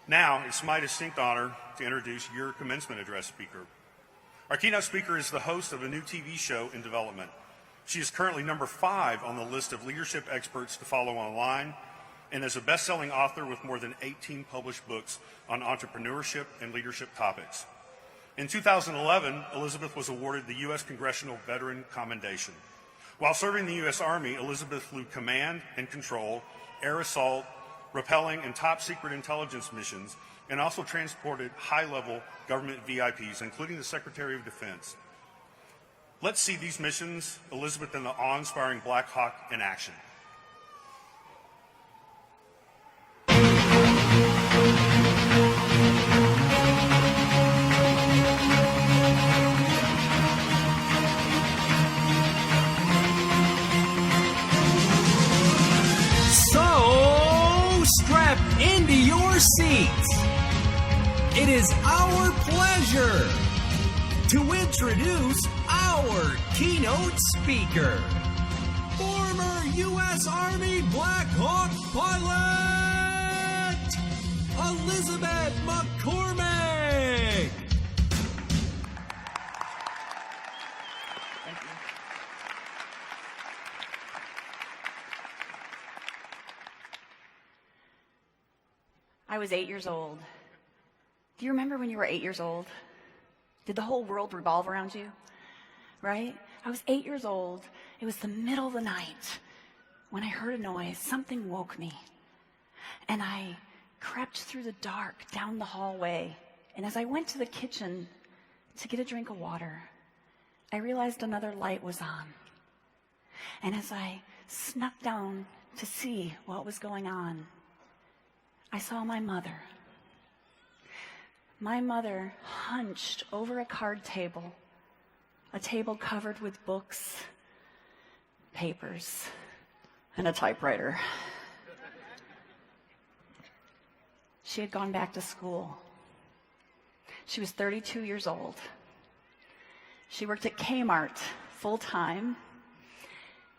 Now, it's my distinct honor to introduce your commencement address speaker. Our keynote speaker is the host of a new TV show in development. She is currently number 5 on the list of leadership experts to follow online, and is a best-selling author with more than 18 published books on entrepreneurship and leadership topics. In 2011, Elizabeth was awarded the U.S. Congressional Veteran Commendation. While serving the U.S. Army, Elizabeth flew command and control, air assault, rappelling, and top-secret intelligence missions, and also transported high-level government VIPs, including the Secretary of Defense. Let's see these missions, Elizabeth and the awe-inspiring Black Hawk, in action. Strap into your seats. It is our pleasure to introduce our keynote speaker, former U.S. Army Black Hawk pilot, Elizabeth McCormick. Thank you. I was 8 years old. Do you remember when you were 8 years old? Did the whole world revolve around you? Right? I was 8 years old. It was the middle of the night when I heard a noise. Something woke me. And I crept through the dark down the hallway. And as I went to the kitchen to get a drink of water, I realized another light was on. And as I snuck down to see what was going on, I saw my mother. My mother hunched over a card table, a table covered with books, papers, and a typewriter. She had gone back to school. She was 32 years old. She worked at Kmart full-time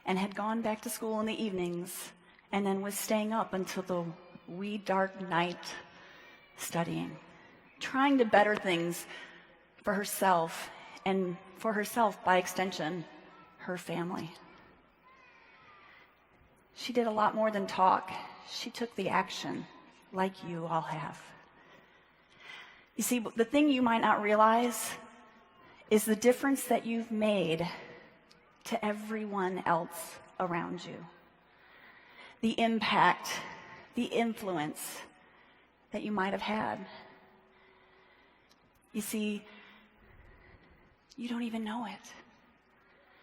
and had gone back to school in the evenings, and then was staying up until the wee dark night studying, trying to better things for herself, and for herself, by extension, her family. She did a lot more than talk. She took the action, like you all have. You see, the thing you might not realize is the difference that you've made to everyone else around you. The impact, the influence that you might have had. You see, you don't even know it.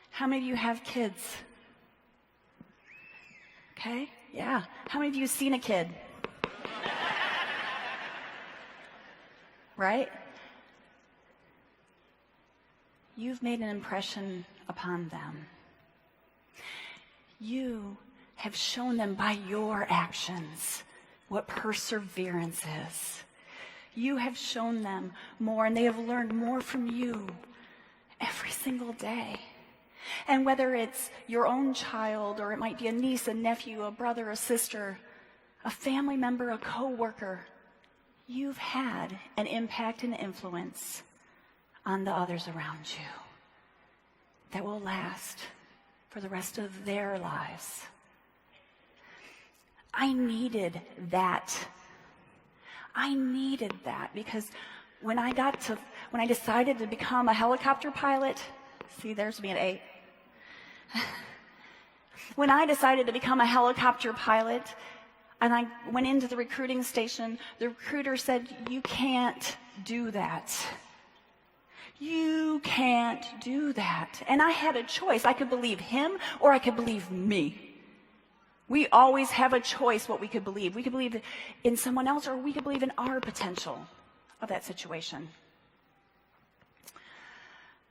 How many of you have kids? Okay, yeah. How many of you have seen a kid? Right? You've made an impression upon them. You have shown them by your actions what perseverance is. You have shown them more, and they have learned more from you every single day. And whether it's your own child, or it might be a niece, a nephew, a brother, a sister, a family member, a coworker, you've had an impact and influence on the others around you that will last for the rest of their lives. I needed that. I needed that because when I decided to become a helicopter pilot, see, there's me at 8. When I decided to become a helicopter pilot and I went into the recruiting station, the recruiter said, "You can't do that. You can't do that." And I had a choice. I could believe him or I could believe me. We always have a choice what we could believe. We could believe in someone else, or we could believe in our potential of that situation.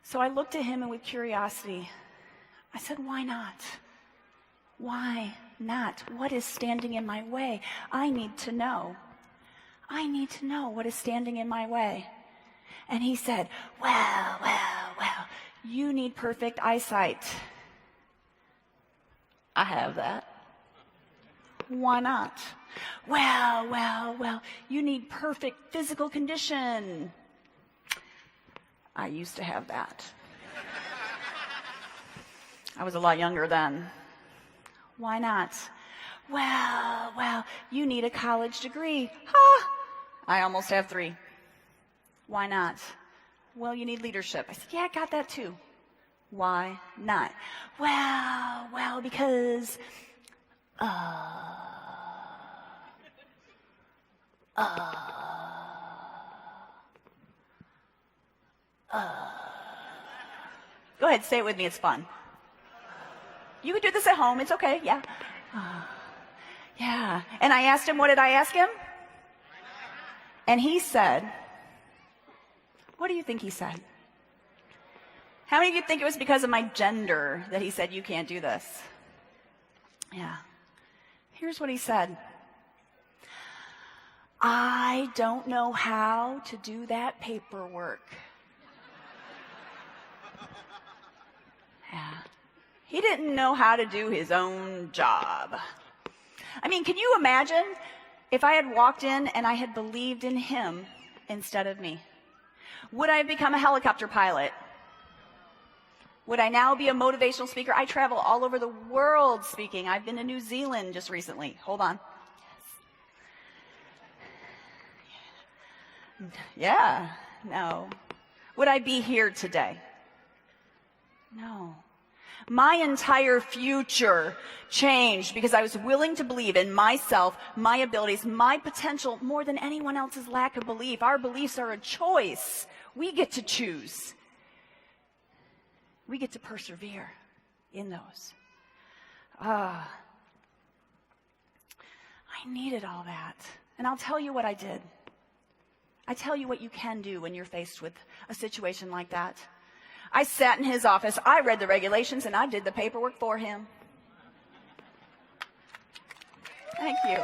So I looked at him, and with curiosity, I said, "Why not? Why not? What is standing in my way? I need to know. I need to know what is standing in my way." And he said, well, you need perfect eyesight. I have that. Why not? Well, you need perfect physical condition. I used to have that. I was a lot younger then. Why not? Well, you need a college degree. Ha! I almost have 3. Why not? Well, you need leadership. I said, yeah, I got that too. Why not? Well, because, Go ahead, say it with me, it's fun. You can do this at home, it's okay, yeah. Yeah, and I asked him, what did I ask him? And he said, what do you think he said? How many of you think it was because of my gender that he said, you can't do this? Yeah. Here's what he said. I don't know how to do that paperwork. Yeah. He didn't know how to do his own job. I mean, can you imagine if I had walked in and I had believed in him instead of me? Would I have become a helicopter pilot? Would I now be a motivational speaker? I travel all over the world speaking. I've been to New Zealand just recently. Hold on. Yeah, no. Would I be here today? No. My entire future changed because I was willing to believe in myself, my abilities, my potential more than anyone else's lack of belief. Our beliefs are a choice. We get to choose. We get to persevere in those. I needed all that. And I'll tell you what I did. I tell you what you can do when you're faced with a situation like that. I sat in his office, I read the regulations, and I did the paperwork for him. Thank you.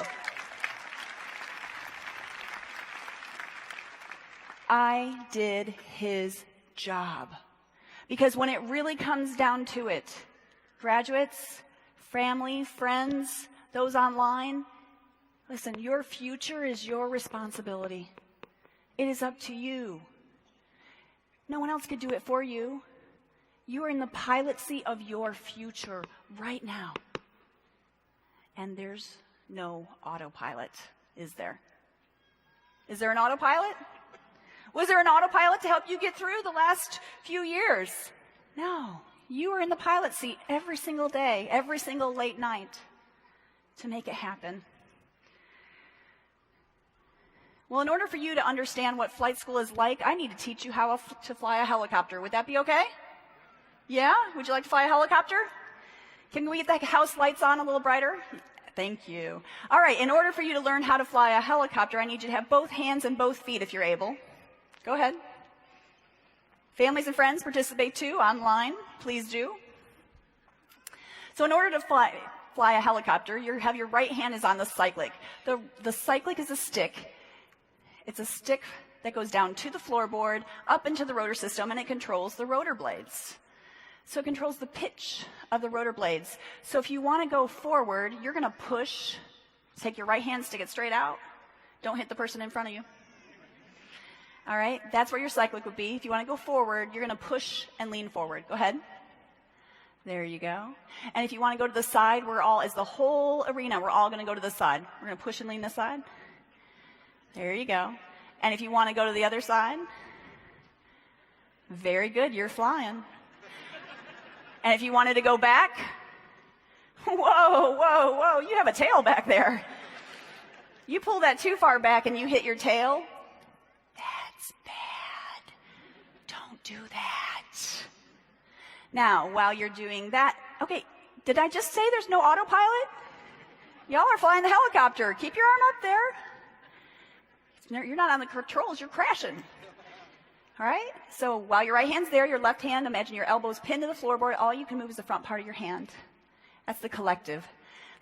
I did his job. Because when it really comes down to it, graduates, family, friends, those online, listen, your future is your responsibility. It is up to you. No one else could do it for you. You are in the pilot seat of your future right now. And there's no autopilot, is there? Is there an autopilot? Was there an autopilot to help you get through the last few years? No. You are in the pilot seat every single day, every single late night to make it happen. Well, in order for you to understand what flight school is like, I need to teach you how to fly a helicopter. Would that be okay? Yeah? Would you like to fly a helicopter? Can we get the house lights on a little brighter? Thank you. All right, in order for you to learn how to fly a helicopter, I need you to have both hands and both feet if you're able. Go ahead. Families and friends participate too, online. Please do. So in order to fly a helicopter, you have your right hand is on the cyclic. The cyclic is a stick. It's a stick that goes down to the floorboard, up into the rotor system, and it controls the rotor blades. So it controls the pitch of the rotor blades. So if you want to go forward, you're going to push, take your right hand, stick it straight out. Don't hit the person in front of you. All right, that's where your cyclic would be. If you want to go forward, you're going to push and lean forward. Go ahead. There you go. And if you want to go to the side, as the whole arena, we're all going to go to the side. We're going to push and lean this side. There you go. And if you want to go to the other side, very good, you're flying. And if you wanted to go back, whoa, you have a tail back there. You pull that too far back and you hit your tail, that's bad. Don't do that. Now, while you're doing that, okay, did I just say there's no autopilot? Y'all are flying the helicopter. Keep your arm up there. You're not on the controls, you're crashing. All right? So while your right hand's there, your left hand, imagine your elbow's pinned to the floorboard. All you can move is the front part of your hand. That's the collective.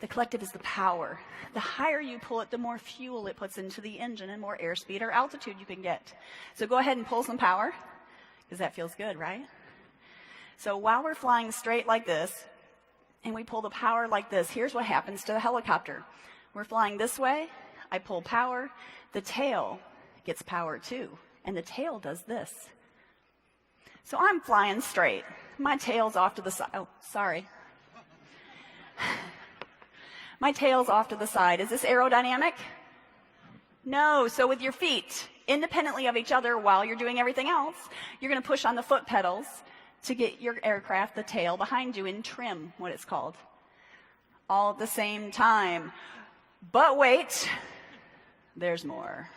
The collective is the power. The higher you pull it, the more fuel it puts into the engine and more airspeed or altitude you can get. So go ahead and pull some power, because that feels good, right? So while we're flying straight like this, and we pull the power like this, here's what happens to the helicopter. We're flying this way. I pull power. The tail gets power too. And the tail does this. So I'm flying straight. My tail's off to the side. Oh, sorry. My tail's off to the side. Is this aerodynamic? No. So with your feet independently of each other while you're doing everything else, you're going to push on the foot pedals to get your aircraft, the tail, behind you in trim, what it's called. All at the same time. But wait, there's more.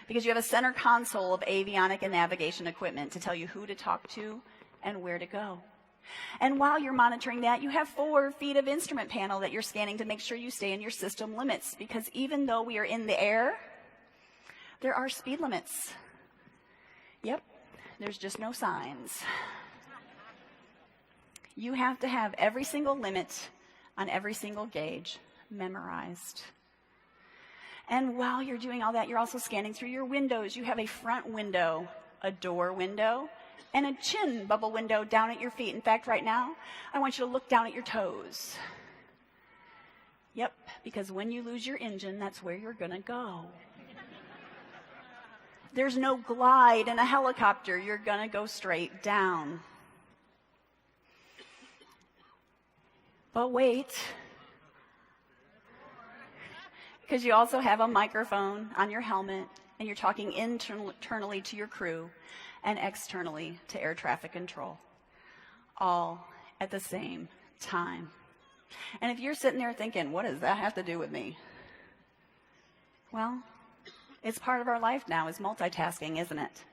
Because you have a center console of avionic and navigation equipment to tell you who to talk to and where to go. And while you're monitoring that, you have 4 feet of instrument panel that you're scanning to make sure you stay in your system limits. Because even though we are in the air, there are speed limits. Yep, there's just no signs. You have to have every single limit on every single gauge memorized. And while you're doing all that, you're also scanning through your windows. You have a front window, a door window, and a chin bubble window down at your feet. In fact, right now, I want you to look down at your toes. Yep, because when you lose your engine, that's where you're going to go. There's no glide in a helicopter. You're going to go straight down. But wait, because you also have a microphone on your helmet, and you're talking internally to your crew and externally to air traffic control, all at the same time. And if you're sitting there thinking, what does that have to do with me? Well, it's part of our life now, is multitasking, isn't it?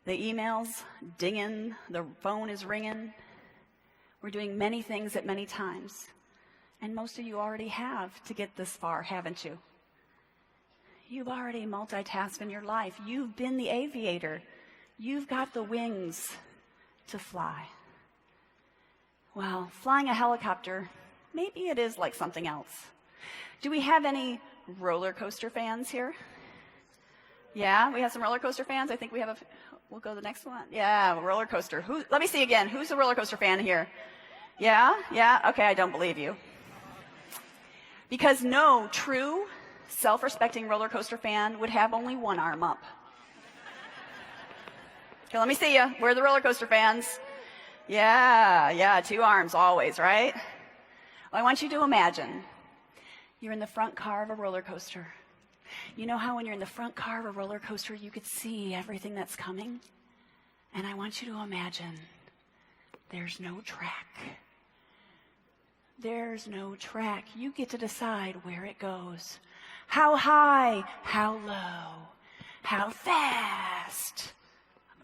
The email's dinging, the phone is ringing. We're doing many things at many times. And most of you already have to get this far, haven't you? You've already multitasked in your life. You've been the aviator. You've got the wings to fly. Well, flying a helicopter, maybe it is like something else. Do we have any roller coaster fans here? Yeah, we have some roller coaster fans. I think we have we'll go to the next one. Yeah, roller coaster. Let me see again. Who's a roller coaster fan here? Yeah? Okay, I don't believe you. Because no true, self-respecting roller coaster fan would have only one arm up. Okay, let me see you. Where are the roller coaster fans? Yeah, 2 arms always, right? Well, I want you to imagine you're in the front car of a roller coaster. You know how when you're in the front car of a roller coaster, you could see everything that's coming? And I want you to imagine there's no track. There's no track. You get to decide where it goes. How high, how low, how fast,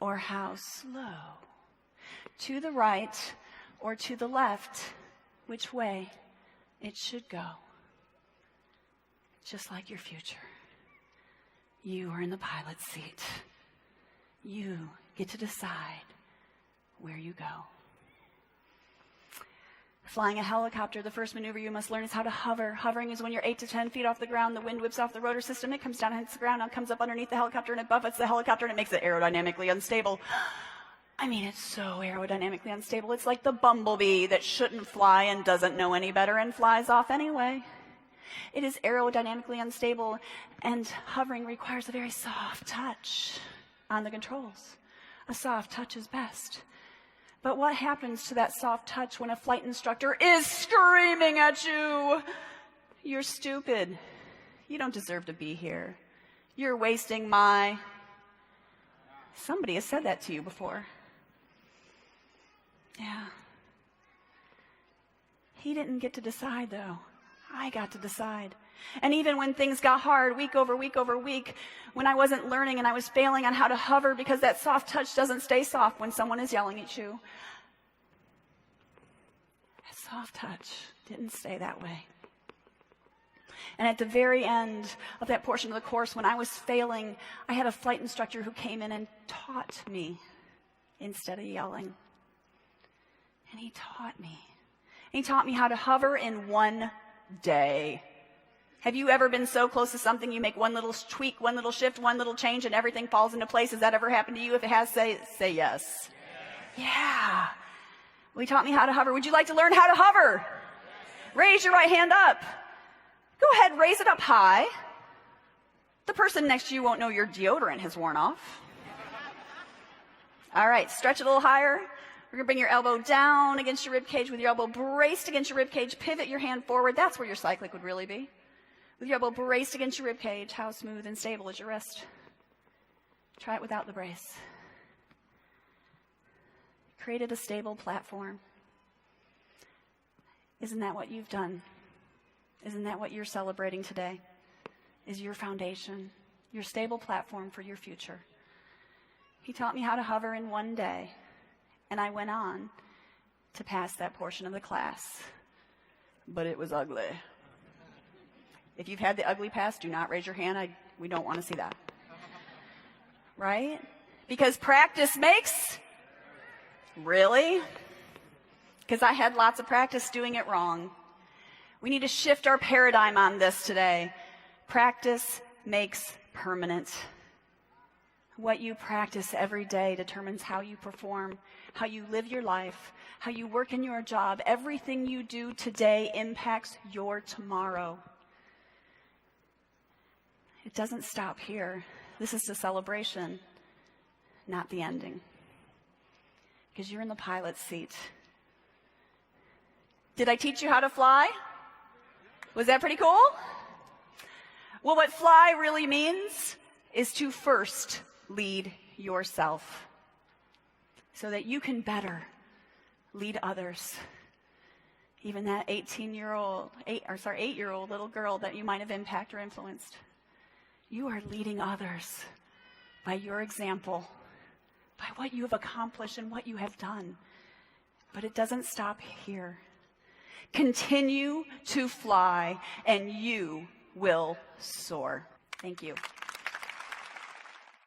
or how slow. To the right or to the left, which way it should go. Just like your future. You are in the pilot's seat. You get to decide where you go. Flying a helicopter, the first maneuver you must learn is how to hover. Hovering is when you're 8 to 10 feet off the ground. The wind whips off the rotor system. It comes down, hits the ground, and comes up underneath the helicopter, and it buffets the helicopter, and it makes it aerodynamically unstable. I mean, it's so aerodynamically unstable. It's like the bumblebee that shouldn't fly and doesn't know any better and flies off anyway. It is aerodynamically unstable, and hovering requires a very soft touch on the controls. A soft touch is best. But what happens to that soft touch when a flight instructor is screaming at you? You're stupid. You don't deserve to be here. You're wasting my... Somebody has said that to you before. Yeah. He didn't get to decide, though. I got to decide. And even when things got hard, week over week over week, when I wasn't learning and I was failing on how to hover because that soft touch doesn't stay soft when someone is yelling at you. That soft touch didn't stay that way. And at the very end of that portion of the course, when I was failing, I had a flight instructor who came in and taught me instead of yelling. And he taught me. He taught me how to hover in one day. Have you ever been so close to something you make one little tweak, one little shift, one little change, and everything falls into place? Has that ever happened to you? If it has, say yes. Yeah. Well, he taught me how to hover. Would you like to learn how to hover? Raise your right hand up. Go ahead, raise it up high. The person next to you won't know your deodorant has worn off. All right, stretch it a little higher. We're going to bring your elbow down against your rib cage with your elbow braced against your rib cage. Pivot your hand forward. That's where your cyclic would really be. With your elbow braced against your rib cage, how smooth and stable is your wrist? Try it without the brace. Created a stable platform. Isn't that what you've done? Isn't that what you're celebrating today? Is your foundation, your stable platform for your future. He taught me how to hover in one day, and I went on to pass that portion of the class. But it was ugly. If you've had the ugly pass, do not raise your hand. We don't want to see that. Right? Because practice makes... Really? Because I had lots of practice doing it wrong. We need to shift our paradigm on this today. Practice makes permanent. What you practice every day determines how you perform, how you live your life, how you work in your job. Everything you do today impacts your tomorrow. It doesn't stop here. This is the celebration, not the ending. Because you're in the pilot's seat. Did I teach you how to fly? Was that pretty cool? Well, what fly really means is to first lead yourself so that you can better lead others. Even that 8-year-old little girl that you might have impacted or influenced. You are leading others by your example, by what you have accomplished and what you have done. But it doesn't stop here. Continue to fly, and you will soar. Thank you.